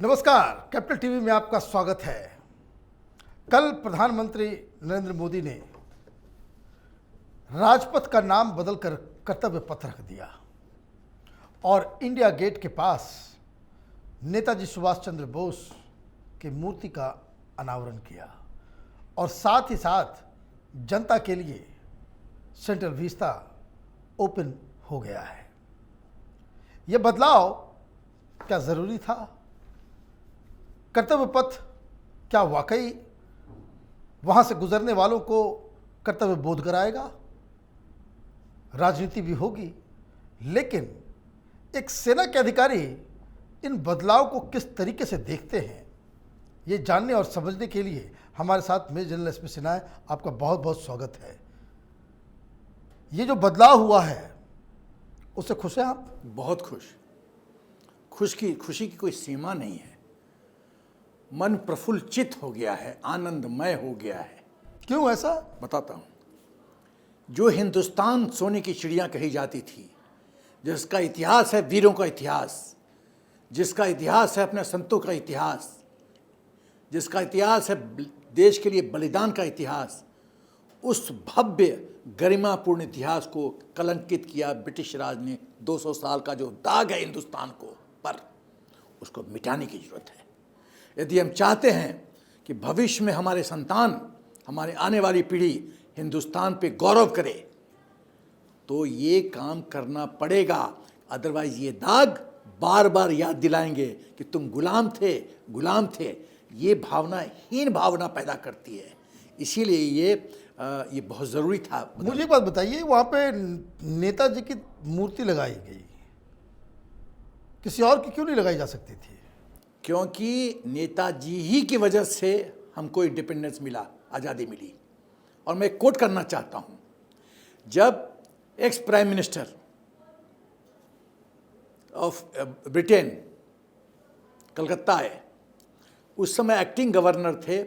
नमस्कार, capital TV में आपका स्वागत है। कल प्रधानमंत्री नरेंद्र मोदी ने राजपथ का नाम बदलकर कर्तव्य पथ रख दिया और इंडिया गेट के पास नेताजी सुभाष चंद्र बोस की मूर्ति का अनावरण किया और साथ ही साथ जनता के लिए सेंट्रल विस्ता ओपन हो गया है। यह बदलाव क्या ज़रूरी था? कर्तव्य पथ क्या वाकई वहाँ से गुजरने वालों को कर्तव्य बोध कराएगा? राजनीति भी होगी, लेकिन एक सेना के अधिकारी इन बदलाव को किस तरीके से देखते हैं, ये जानने और समझने के लिए हमारे साथ मेजर जनरल एसपी सिन्हा है। आपका बहुत बहुत स्वागत है। ये जो बदलाव हुआ है उससे खुश हैं आप? बहुत खुशी की कोई सीमा नहीं है। मन प्रफुल्लित हो गया है, आनंदमय हो गया है। क्यों ऐसा? बताता हूँ। जो हिंदुस्तान सोने की चिड़िया कही जाती थी, जिसका इतिहास है वीरों का इतिहास, जिसका इतिहास है अपने संतों का इतिहास, जिसका इतिहास है देश के लिए बलिदान का इतिहास, उस भव्य गरिमापूर्ण इतिहास को कलंकित किया ब्रिटिश राज ने। 200 साल का जो दाग है हिंदुस्तान को पर, उसको मिटाने की जरूरत है। यदि हम चाहते हैं कि भविष्य में हमारे संतान, हमारे आने वाली पीढ़ी हिंदुस्तान पे गौरव करे, तो ये काम करना पड़ेगा। अदरवाइज ये दाग बार बार याद दिलाएंगे कि तुम गुलाम थे। ये भावनाहीन भावना पैदा करती है। इसीलिए ये बहुत ज़रूरी था। मुझे एक बात बताइए, वहाँ पे नेताजी की मूर्ति लगाई गई, किसी और की क्यों नहीं लगाई जा सकती थी? क्योंकि नेताजी ही की वजह से हमको इंडिपेंडेंस मिला, आज़ादी मिली। और मैं कोट करना चाहता हूँ, जब ex prime minister of Britain Calcutta आए, उस समय एक्टिंग गवर्नर थे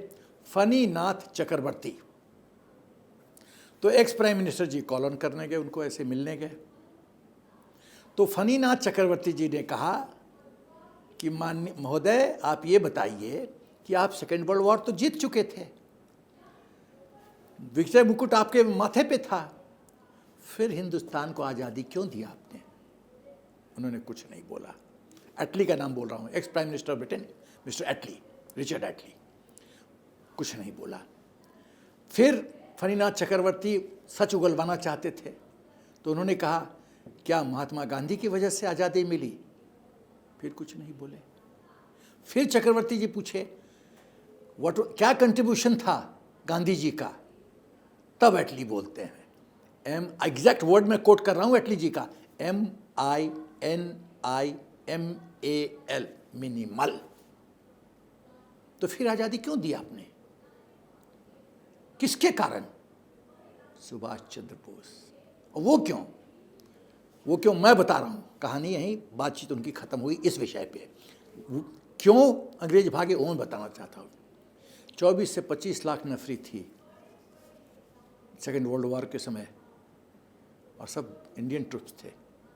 फनी नाथ चक्रवर्ती। तो ex prime minister ji call on करने गए, उनको ऐसे मिलने गए। तो फनी नाथ चक्रवर्ती जी ने कहा कि माननीय महोदय, आप ये बताइए कि आप सेकेंड वर्ल्ड वॉर तो जीत चुके थे, विजय मुकुट आपके माथे पे था, फिर हिंदुस्तान को आज़ादी क्यों दिया आपने? उन्होंने कुछ नहीं बोला। एटली का नाम बोल रहा हूँ, ex prime minister of Britain, mister Attlee, Richard Attlee, कुछ नहीं बोला। फिर फनीनाथ चक्रवर्ती सच उगलवाना चाहते थे, तो उन्होंने कहा, क्या महात्मा गांधी की वजह से आज़ादी मिली? फिर कुछ नहीं बोले। फिर चक्रवर्ती जी पूछे, क्या कंट्रीब्यूशन था गांधी जी का? तब एटली बोलते हैं, एग्जैक्ट वर्ड में कोट कर रहा हूं एटली जी का, MINIMAL, मिनिमल। तो फिर आज़ादी क्यों दी आपने? किसके कारण? सुभाष चंद्र बोस। और वो क्यों मैं बता रहा हूं। कहानी यहीं, बातचीत उनकी खत्म हुई इस विषय पे। क्यों अंग्रेज भागे वो मैं बताना चाहता हूँ। 24 से 25 लाख नफरी थी सेकेंड वर्ल्ड वॉर के समय, और सब इंडियन ट्रुप्स थे।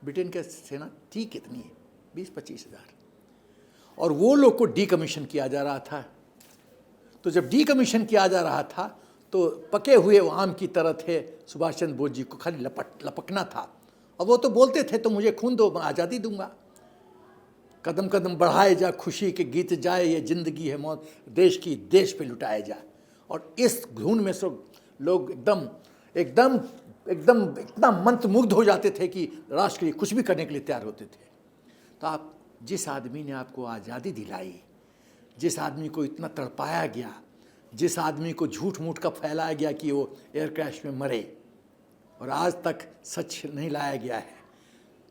ब्रिटेन की सेना थी कितनी? 20-25 हज़ार। और वो लोग को डीकमीशन किया जा रहा था। तो जब डीकमीशन किया जा रहा था, तो पके हुए आम की तरह थे सुभाष चंद्र बोस जी को खाली लपकना था। और वो तो बोलते थे, तो मुझे खून दो, मैं आज़ादी दूंगा। कदम कदम बढ़ाए जा, खुशी के गीत जाए, ये जिंदगी है मौत देश की, देश पे लुटाए जा। और इस धुन में सब लोग एकदम इतना मंत्रमुग्ध हो जाते थे कि राष्ट्र के लिए कुछ भी करने के लिए तैयार होते थे। तो आप, जिस आदमी ने आपको आज़ादी दिलाई, जिस आदमी को इतना तड़पाया गया, जिस आदमी को झूठ मूठ का फैलाया गया कि वो एयर क्रैश में मरे और आज तक सच नहीं लाया गया है,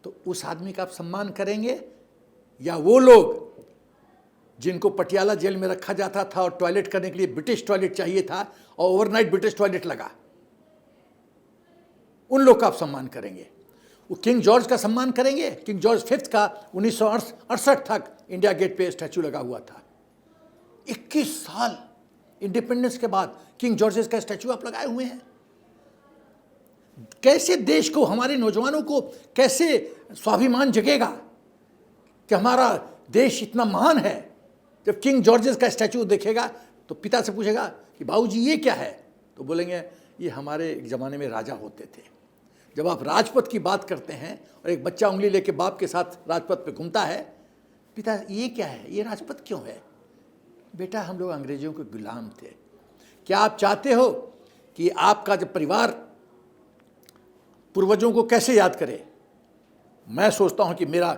तो उस आदमी का आप सम्मान करेंगे? या वो लोग जिनको पटियाला जेल में रखा जाता था और टॉयलेट करने के लिए ब्रिटिश टॉयलेट चाहिए था और ओवरनाइट ब्रिटिश टॉयलेट लगा, उन लोग का आप सम्मान करेंगे? वो किंग जॉर्ज का सम्मान करेंगे? किंग जॉर्ज 5 का 1968 तक इंडिया गेट पे स्टैचू लगा हुआ था। 21 साल इंडिपेंडेंस के बाद किंग जॉर्जेस का स्टैचू आप लगाए हुए हैं। कैसे देश को, हमारे नौजवानों को कैसे स्वाभिमान जगेगा कि हमारा देश इतना महान है जब किंग जॉर्जेस का स्टैचू देखेगा तो पिता से पूछेगा कि बाबूजी ये क्या है, तो बोलेंगे ये हमारे एक ज़माने में राजा होते थे। जब आप राजपथ की बात करते हैं और एक बच्चा उंगली लेके बाप के साथ राजपथ पे घूमता है, पिता ये क्या है, ये राजपथ क्यों है? बेटा हम लोग अंग्रेजों के गुलाम थे। क्या आप चाहते हो कि आपका जब परिवार पूर्वजों को कैसे याद करे? मैं सोचता हूं कि मेरा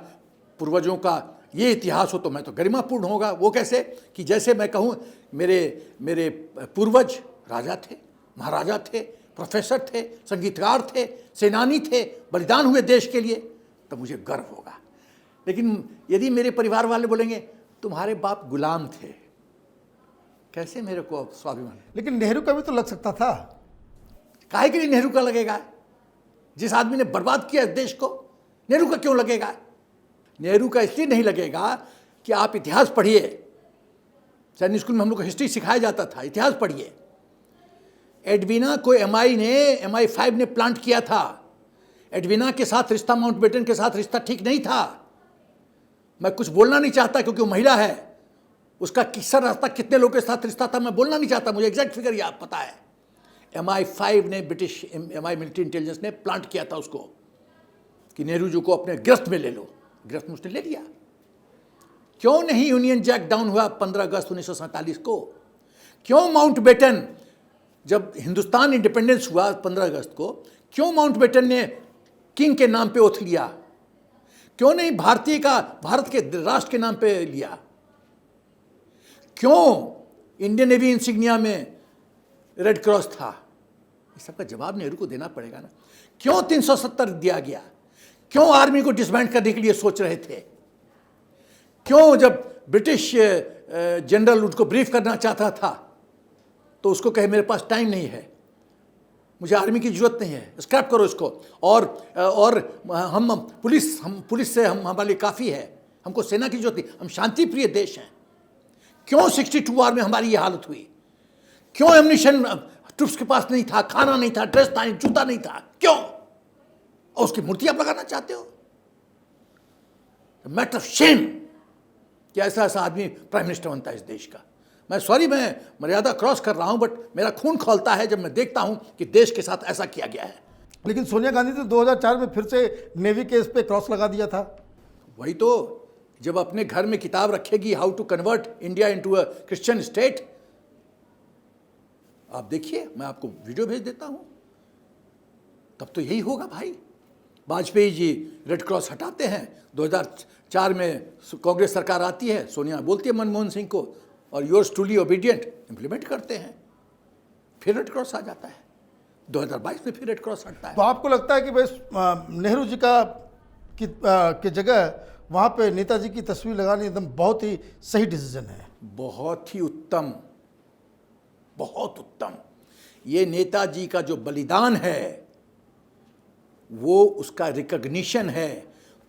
पूर्वजों का ये इतिहास हो तो मैं तो गरिमापूर्ण होगा। वो कैसे कि जैसे मैं कहूँ मेरे पूर्वज राजा थे, महाराजा थे, प्रोफेसर थे, संगीतकार थे, सेनानी थे, बलिदान हुए देश के लिए, तब मुझे गर्व होगा। लेकिन यदि मेरे परिवार वाले बोलेंगे तुम्हारे बाप गुलाम थे, कैसे मेरे को स्वाभिमान? लेकिन नेहरू का भी तो लग सकता था। काहे के लिए नेहरू का लगेगा? जिस आदमी ने बर्बाद किया इस देश को, नेहरू का क्यों लगेगा? नेहरू का इसलिए नहीं लगेगा कि आप इतिहास पढ़िए, सैनिक स्कूल में हम लोग को हिस्ट्री सिखाया जाता था, इतिहास पढ़िए। एडवीना को MI5 ने प्लांट किया था। एडवीना के साथ रिश्ता, माउंटबेटन के साथ रिश्ता ठीक नहीं था। मैं कुछ बोलना नहीं चाहता क्योंकि वो महिला है, उसका किसका रास्ता कितने लोगों के साथ रिश्ता था मैं बोलना नहीं चाहता, मुझे एग्जैक्ट फिगर याद पता है। MI5 ने, ब्रिटिश MI मिलिट्री इंटेलिजेंस ने प्लांट किया था उसको कि नेहरू जी को अपने गिरफ्त में ले लो। गिरफ्त में उसने ले लिया। क्यों नहीं यूनियन जैक डाउन हुआ 15 अगस्त 1947 को? क्यों माउंटबेटन, जब हिंदुस्तान इंडिपेंडेंस हुआ 15 अगस्त को, क्यों माउंटबेटन ने किंग के नाम पे ओथ लिया? क्यों नहीं भारत के राष्ट्र के नाम पे लिया? क्यों इंडियन नेवी इंसिग्निया में रेड क्रॉस था? इस सबका जवाब नेहरू को देना पड़ेगा ना। क्यों 370 दिया गया? क्यों आर्मी को डिसबैंड करने के लिए सोच रहे थे? क्यों जब ब्रिटिश जनरल उसको ब्रीफ करना चाहता था तो उसको कहे मेरे पास टाइम नहीं है, मुझे आर्मी की जरूरत नहीं है, स्क्रैप करो इसको, और हम पुलिस से हमारे लिए काफ़ी है, हमको सेना की जरूरत नहीं, हम शांति प्रिय देश हैं। क्यों 62 वार में हमारी ये हालत हुई? क्यों एम्यूनिशन ट्रूप्स के पास नहीं था, खाना नहीं था, ड्रेस था, जूता नहीं था? क्यों? और उसकी मूर्ति आप लगाना चाहते हो? मैटर ऑफ शेम कि ऐसा आदमी प्राइम मिनिस्टर बनता है इस देश का। मैं मर्यादा क्रॉस कर रहा हूं, बट मेरा खून खौलता है जब मैं देखता हूं कि देश के साथ ऐसा किया गया है। लेकिन सोनिया गांधी ने 2004 में फिर से नेवी के इस पे क्रॉस लगा दिया था। वही तो, जब अपने घर में किताब रखेगी how to convert India into a Christian state, आप देखिए, मैं आपको वीडियो भेज देता हूं, तब तो यही होगा भाई। वाजपेयी जी रेड क्रॉस हटाते हैं, 2004 में कांग्रेस सरकार आती है, सोनिया बोलती है मनमोहन सिंह को, और योर्स ट्रूली ओबीडियंट इंप्लीमेंट करते हैं, फिर रेड क्रॉस आ जाता है। 2022 में फिर रेड क्रॉस हटता है। तो आपको लगता है कि भाई नेहरू जी की जगह वहाँ पे नेताजी की तस्वीर लगानी एकदम बहुत ही सही डिसीजन है? बहुत ही उत्तम, बहुत उत्तम। ये नेताजी का जो बलिदान है वो उसका रिकग्निशन है।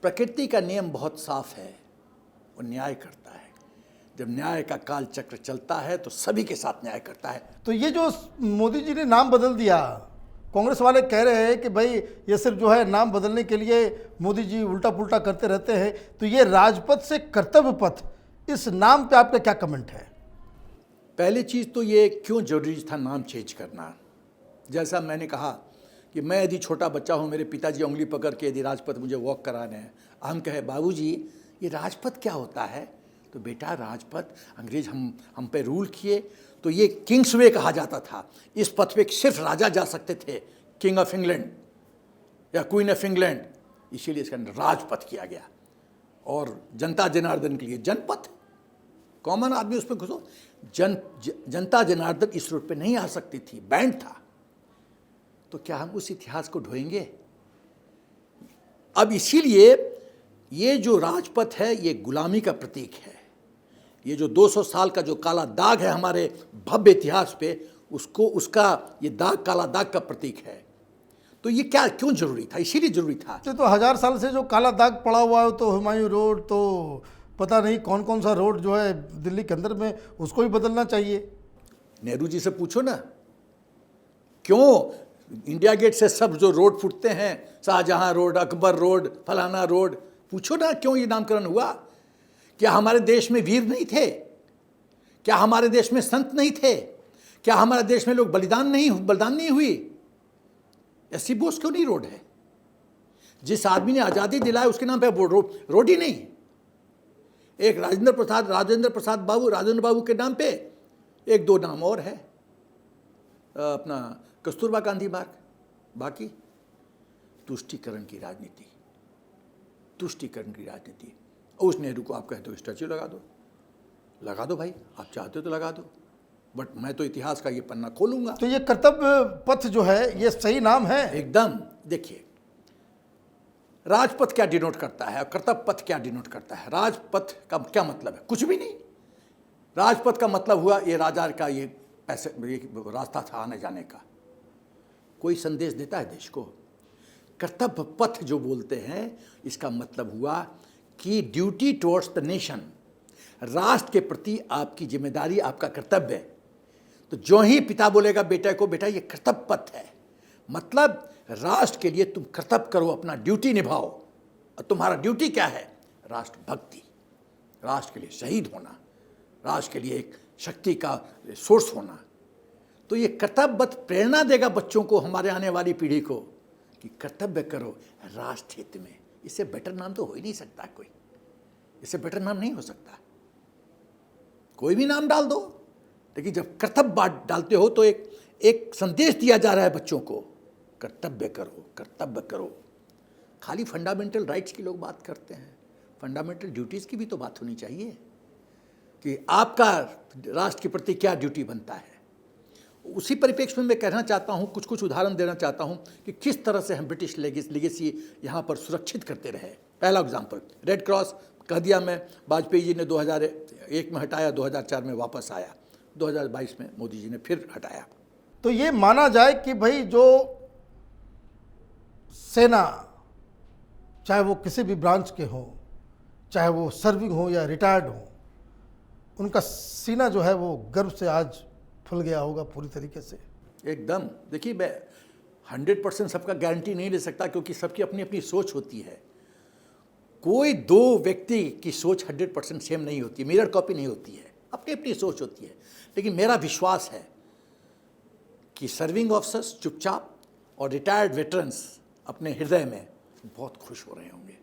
प्रकृति का नियम बहुत साफ है, वो न्याय करता है। जब न्याय का काल चक्र चलता है तो सभी के साथ न्याय करता है। तो ये जो मोदी जी ने नाम बदल दिया, कांग्रेस वाले कह रहे हैं कि भाई ये सिर्फ जो है नाम बदलने के लिए मोदी जी उल्टा पुल्टा करते रहते हैं, तो ये राजपथ से कर्तव्य पथ, इस नाम पे आपका क्या कमेंट है? पहली चीज़ तो ये क्यों जरूरी था नाम चेंज करना। जैसा मैंने कहा कि मैं यदि छोटा बच्चा हूँ, मेरे पिताजी उंगली पकड़ के यदि राजपथ मुझे वॉक कराने हैं, हम कहे बाबूजी ये राजपथ क्या होता है, तो बेटा राजपथ अंग्रेज हम पे रूल किए तो ये किंग्स वे कहा जाता था। इस पथ पे सिर्फ राजा जा सकते थे, किंग ऑफ इंग्लैंड या क्वीन ऑफ इंग्लैंड, इसीलिए इसका राजपथ किया गया। और जनता जनार्दन के लिए जनपथ, कॉमन आदमी उस पर घुसो, जनता जनार्दन इस रूट पे नहीं आ सकती थी, बैंड था। तो क्या हम उस इतिहास को ढोएंगे? अब इसीलिए ये जो राजपथ है ये गुलामी का प्रतीक है। ये जो 200 साल का जो काला दाग है हमारे भव्य इतिहास पे, उसका ये दाग काला दाग का प्रतीक है। तो ये क्या क्यों जरूरी था? इसीलिए जरूरी था। तो 1000 साल से जो काला दाग पड़ा हुआ है, तो हुमायूं रोड, तो पता नहीं कौन कौन सा रोड जो है दिल्ली के अंदर में, उसको भी बदलना चाहिए। नेहरू जी से पूछो ना, क्यों इंडिया गेट से सब जो रोड फूटते हैं, शाहजहां रोड, अकबर रोड, फलाना रोड, पूछो ना क्यों ये नामकरण हुआ? क्या हमारे देश में वीर नहीं थे? क्या हमारे देश में संत नहीं थे? क्या हमारे देश में लोग बलिदान नहीं हुई? एससी बोस क्यों नहीं रोड है? जिस आदमी ने आज़ादी दिलाई उसके नाम पे रोड ही नहीं। एक राजेंद्र बाबू के नाम पे एक दो नाम और है, अपना कस्तूरबा गांधी मार्ग। बाकी तुष्टीकरण की राजनीति। और उस नेहरू को आप कहते हो स्टैच्यू लगा दो भाई, आप चाहते हो तो लगा दो, बट मैं तो इतिहास का ये पन्ना खोलूंगा। तो ये कर्तव्य पथ जो है ये सही नाम है? एकदम। देखिए, राजपथ क्या डिनोट करता है और कर्तव्य पथ क्या डिनोट करता है? राजपथ का क्या मतलब है? कुछ भी नहीं। राजपथ का मतलब हुआ ये राजा का ये रास्ता था आने जाने का, कोई संदेश देता है देश को। कर्तव्य पथ जो बोलते हैं इसका मतलब हुआ कि ड्यूटी टुवर्ड्स द नेशन, राष्ट्र के प्रति आपकी जिम्मेदारी, आपका कर्तव्य है। तो जो ही पिता बोलेगा बेटे को, बेटा ये कर्तव्य पथ है, मतलब राष्ट्र के लिए तुम कर्तव्य करो, अपना ड्यूटी निभाओ। और तुम्हारा ड्यूटी क्या है? राष्ट्र भक्ति, राष्ट्र के लिए शहीद होना, राष्ट्र के लिए एक शक्ति का सोर्स होना। तो ये कर्तव्यबद्ध प्रेरणा देगा बच्चों को, हमारे आने वाली पीढ़ी को, कि कर्तव्य करो राष्ट्र हित में। इससे बेटर नाम तो हो ही नहीं सकता कोई, इससे बेटर नाम नहीं हो सकता। कोई भी नाम डाल दो, लेकिन जब कर्तव्य डालते हो तो एक संदेश दिया जा रहा है बच्चों को, कर्तव्य करो। खाली फंडामेंटल राइट्स की लोग बात करते हैं, फंडामेंटल ड्यूटीज़ की भी तो बात होनी चाहिए कि आपका राष्ट्र के प्रति क्या ड्यूटी बनता है। उसी परिप्रेक्ष्य में मैं कहना चाहता हूँ, कुछ उदाहरण देना चाहता हूँ कि किस तरह से हम ब्रिटिश लेगेसी यहाँ पर सुरक्षित करते रहे। पहला एग्जाम्पल, रेड क्रॉस कह दिया मैं, वाजपेयी जी ने 2001 में हटाया, 2004 में वापस आया, 2022 में मोदी जी ने फिर हटाया। तो ये माना जाए कि भाई जो सेना, चाहे वो किसी भी ब्रांच के हो, चाहे वो सर्विंग हो या रिटायर्ड हो, उनका सीना जो है वो गर्व से आज फुल गया होगा पूरी तरीके से। एकदम। देखिए, मैं 100% सबका गारंटी नहीं ले सकता, क्योंकि सबकी अपनी अपनी सोच होती है। कोई दो व्यक्ति की सोच 100% सेम नहीं होती, मिरर कॉपी नहीं होती है, अपनी अपनी सोच होती है। लेकिन मेरा विश्वास है कि सर्विंग ऑफिसर्स चुपचाप और रिटायर्ड वेटरन्स अपने हृदय में बहुत खुश हो रहे होंगे,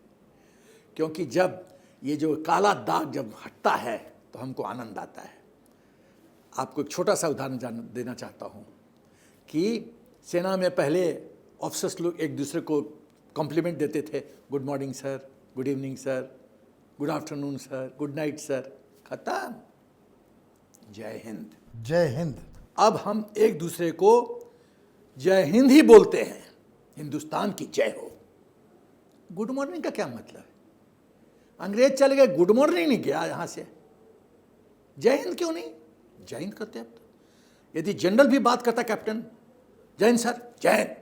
क्योंकि जब ये जो काला दाग जब हटता है तो हमको आनंद आता है। आपको एक छोटा सा उदाहरण देना चाहता हूँ कि सेना में पहले ऑफिसर्स लोग एक दूसरे को कॉम्प्लीमेंट देते थे, good morning sir, good evening sir, good afternoon sir, good night sir, खत्म, जय हिंद। जय हिंद। अब हम एक दूसरे को जय हिंद ही बोलते हैं, हिंदुस्तान की जय हो। गुड मॉर्निंग का क्या मतलब है? अंग्रेज चले गए, गुड मॉर्निंग नहीं गया यहाँ से, जय हिंद क्यों नहीं? जय हिंद करते अब तो। यदि जनरल भी बात करता, कैप्टन जय हिंद सर, जय हिंद।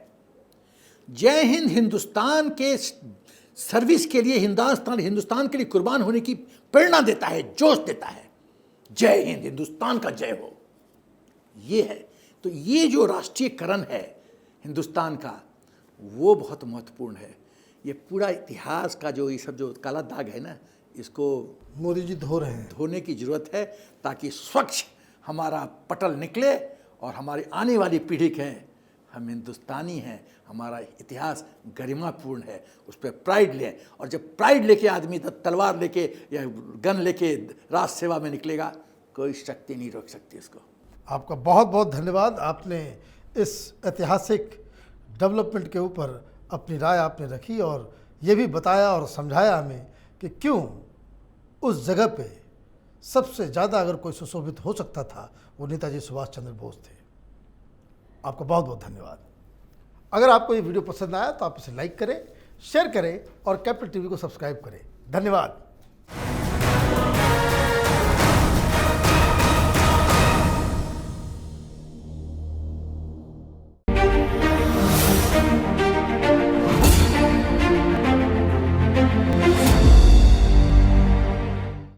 जय हिंद हिंदुस्तान के सर्विस के लिए, हिंदुस्तान के लिए कुर्बान होने की प्रेरणा देता है, जोश देता है। जय हिंद, हिंदुस्तान का जय हो, ये है। तो ये जो राष्ट्रीयकरण है हिंदुस्तान का, वो बहुत महत्वपूर्ण है। ये पूरा इतिहास का जो ये सब जो काला दाग है ना, इसको मोदी जी धो रहे हैं, धोने की जरूरत है, ताकि स्वच्छ हमारा पटल निकले और हमारी आने वाली पीढ़ी कहे हम हिंदुस्तानी हैं, हमारा इतिहास गरिमापूर्ण है, उस पर प्राइड लें। और जब प्राइड लेके आदमी तलवार लेके या गन लेके राष्ट्र सेवा में निकलेगा, कोई शक्ति नहीं रोक सकती उसको। आपका बहुत बहुत धन्यवाद। आपने इस ऐतिहासिक डेवलपमेंट के ऊपर अपनी राय आपने रखी और ये भी बताया और समझाया हमें कि क्यों उस जगह पे सबसे ज़्यादा अगर कोई सुशोभित हो सकता था वो नेताजी सुभाष चंद्र बोस थे। आपका बहुत बहुत धन्यवाद। अगर आपको ये वीडियो पसंद आया तो आप इसे लाइक करें, शेयर करें और कैपिटल टीवी को सब्सक्राइब करें। धन्यवाद।